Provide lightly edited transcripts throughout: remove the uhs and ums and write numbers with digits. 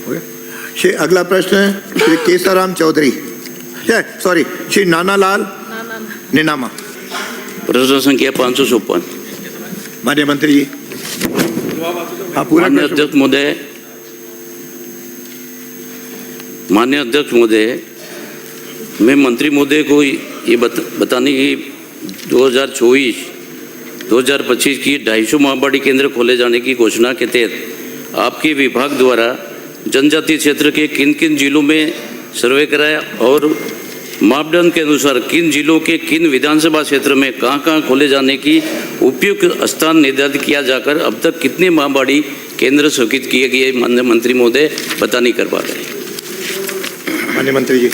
श्री अगला प्रश्न है श्री केसाराम चौधरी, सॉरी श्री नानालाल निनामा। प्रश्न संख्या 556। माननीय मंत्री जी। माननीय अध्यक्ष महोदय, मैं मंत्री महोदय को ये बताने की 2024-2025 की 250 माहबाड़ी केंद्र खोले जाने की घोषणा के तहत आपके विभाग द्वारा जनजातीय क्षेत्र के किन किन जिलों में सर्वे कराया और मापदंड के अनुसार किन जिलों के किन विधानसभा क्षेत्र में कहां खोले जाने की उपयुक्त स्थान निर्धारित किया जाकर अब तक कितने माहबाड़ी केंद्र स्वीकृत किए गए, माननीय मंत्री महोदय बता नहीं कर पा रहे। माननीय मंत्री जी।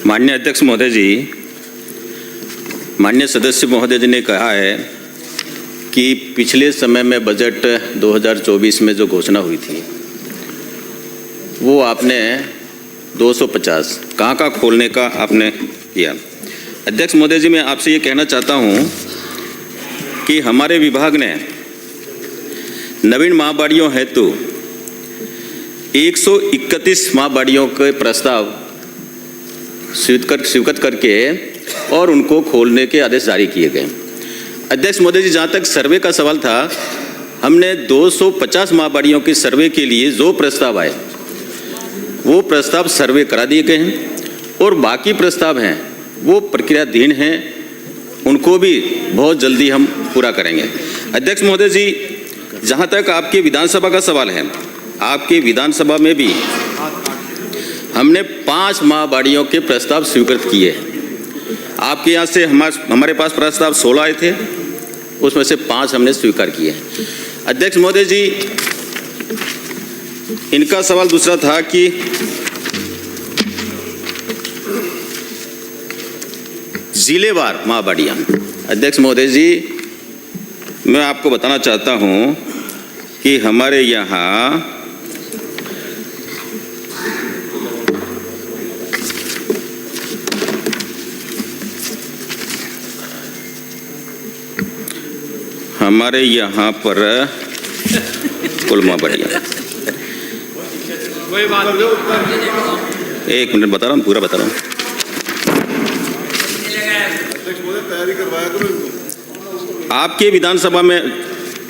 माननीय अध्यक्ष महोदय जी, माननीय सदस्य महोदय जी ने कहा है कि पिछले समय में बजट 2024 में जो घोषणा हुई थी वो आपने 250 कहाँ खोलने का आपने किया। अध्यक्ष महोदय जी, मैं आपसे ये कहना चाहता हूँ कि हमारे विभाग ने नवीन माहबाड़ियों हेतु 131 माहबाड़ियों के प्रस्ताव स्वीकृत करके और उनको खोलने के आदेश जारी किए गए। अध्यक्ष महोदय जी, जहाँ तक सर्वे का सवाल था, हमने 250 माहबाड़ियों के सर्वे के लिए जो प्रस्ताव आए वो प्रस्ताव सर्वे करा दिए गए हैं और बाकी प्रस्ताव हैं वो प्रक्रियाधीन हैं, उनको भी बहुत जल्दी हम पूरा करेंगे। अध्यक्ष महोदय जी, जहाँ तक आपके विधानसभा का सवाल है, आपके विधानसभा में भी हमने 5 माहबाड़ियों के प्रस्ताव स्वीकृत किए हैं। आपके यहाँ से हमारे पास प्रस्ताव 16 आए थे, उसमें से 5 हमने स्वीकार किए हैं। अध्यक्ष महोदय जी, इनका सवाल दूसरा था कि जिलेवार माहबाड़ियाँ। अध्यक्ष महोदय जी, मैं आपको बताना चाहता हूँ कि हमारे यहाँ पर कुल माहबाड़ियाँ, एक मिनट बता रहा हूँ, पूरा बता रहा हूँ। आपके विधानसभा में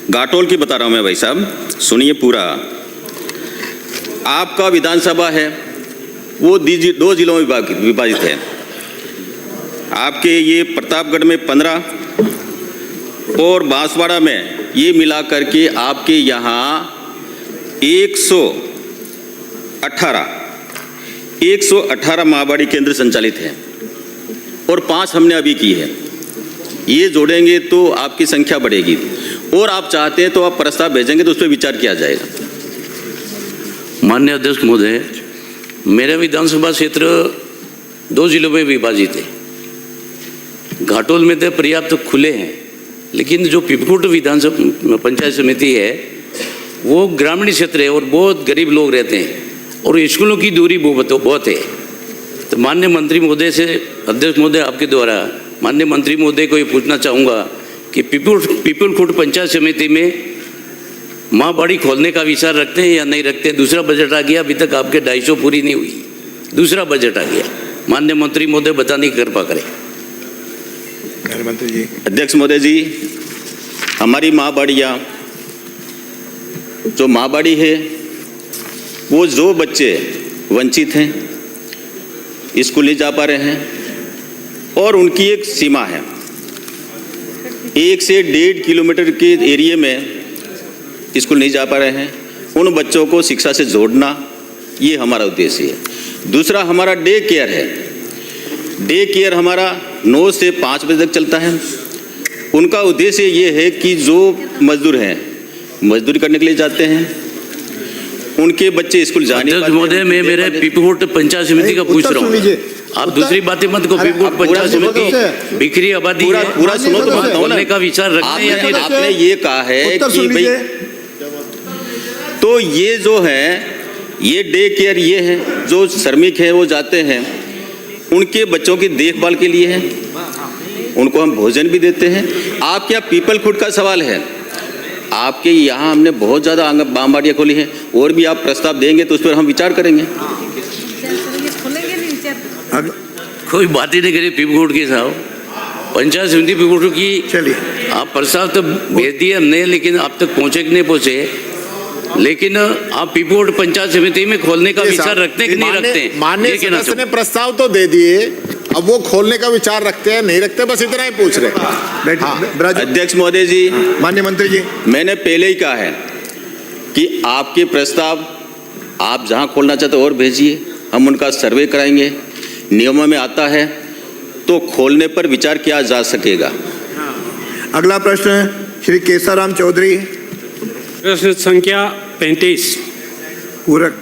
घाटोल की बता रहा हूँ मैं भाई साहब, सुनिए पूरा। आपका विधानसभा है वो 2 जिलों में विभाजित है। आपके ये प्रतापगढ़ में 15 और बांसवाड़ा में ये मिला करके आपके यहाँ 118 माहबाड़ी केंद्र संचालित हैं और 5 हमने अभी की है। ये जोड़ेंगे तो आपकी संख्या बढ़ेगी और आप चाहते हैं तो आप प्रस्ताव भेजेंगे तो उस पर विचार किया जाएगा। माननीय अध्यक्ष महोदय, मेरा विधानसभा क्षेत्र 2 जिलों में विभाजित है। घाटोल में तो पर्याप्त खुले हैं, लेकिन जो पिपकोट विधानसभा पंचायत समिति है वो ग्रामीण क्षेत्र है और बहुत गरीब लोग रहते हैं और स्कूलों की दूरी बहुत है। तो माननीय मंत्री महोदय से, अध्यक्ष महोदय, आपके द्वारा माननीय मंत्री महोदय को ये पूछना चाहूँगा कि पिपलखुट पंचायत समिति में माहबाड़ी खोलने का विचार रखते हैं या नहीं रखते हैं। दूसरा बजट आ गया, अभी तक आपके 250 पूरी नहीं हुई, दूसरा बजट आ गया। माननीय मंत्री महोदय बता नहीं कर पा करें। मंत्री जी। अध्यक्ष महोदय जी, हमारी माहबाड़ियाँ, जो माहबाड़ी है वो जो बच्चे वंचित हैं, स्कूल नहीं जा पा रहे हैं और उनकी एक सीमा है, 1 से 1.5 किलोमीटर के एरिया में स्कूल नहीं जा पा रहे हैं, उन बच्चों को शिक्षा से जोड़ना, ये हमारा उद्देश्य है। दूसरा हमारा डे केयर है। डे केयर हमारा 9 से 5 बजे तक चलता है। उनका उद्देश्य ये है कि जो मजदूर हैं, मजदूरी करने के लिए जाते हैं, उनके बच्चे स्कूल जाने पाते। महोदय, मैं मेरे पिपकोट पंचायत समिति का पूछ रहा हूँ, आप दूसरी बातें मत को। पिपकोट पंचायत समिति बिखरी आबादी है, पूरा सुनो तो खोलने का विचार रखते हैं या नहीं? आपने ये कहा है कि भाई, तो ये जो है, ये डे केयर ये है, जो श्रमिक है वो जाते हैं, उनके बच्चों की देखभाल के लिए है। उनको हम भोजन भी देते हैं। आपके यहाँ पीपल खुड का सवाल है, आपके यहाँ हमने बहुत ज़्यादा आंगनबाड़ियाँ खोली हैं, और भी आप प्रस्ताव देंगे तो उस पर हम विचार करेंगे। कोई बात ही नहीं करी पीपकोट की साहब, पंचायत समिति पीपकोट की। चलिए आप प्रस्ताव तो भेज दिए हमने, लेकिन आप तक पहुंचे कि नहीं पहुंचे। लेकिन आप पीपकोट पंचायत समिति में खोलने का विचार रखते हैं कि नहीं रखते हैं? माननीय ये कहना सदस्य ने चाहूं। प्रस्ताव तो दे दिए, अब वो खोलने का विचार रखते हैं नहीं रखते, बस इतना ही पूछ रहे। ब्रज अध्यक्ष महोदय जी, माननीय मंत्री जी, मैंने पहले ही कहा है कि आपके प्रस्ताव आप जहां खोलना चाहते हो और भेजिए, हम उनका सर्वे कराएंगे। नियमों में आता है तो खोलने पर विचार किया जा सकेगा। अगला प्रश्न श्री केसाराम चौधरी। प्रश्न संख्या 35। पूरक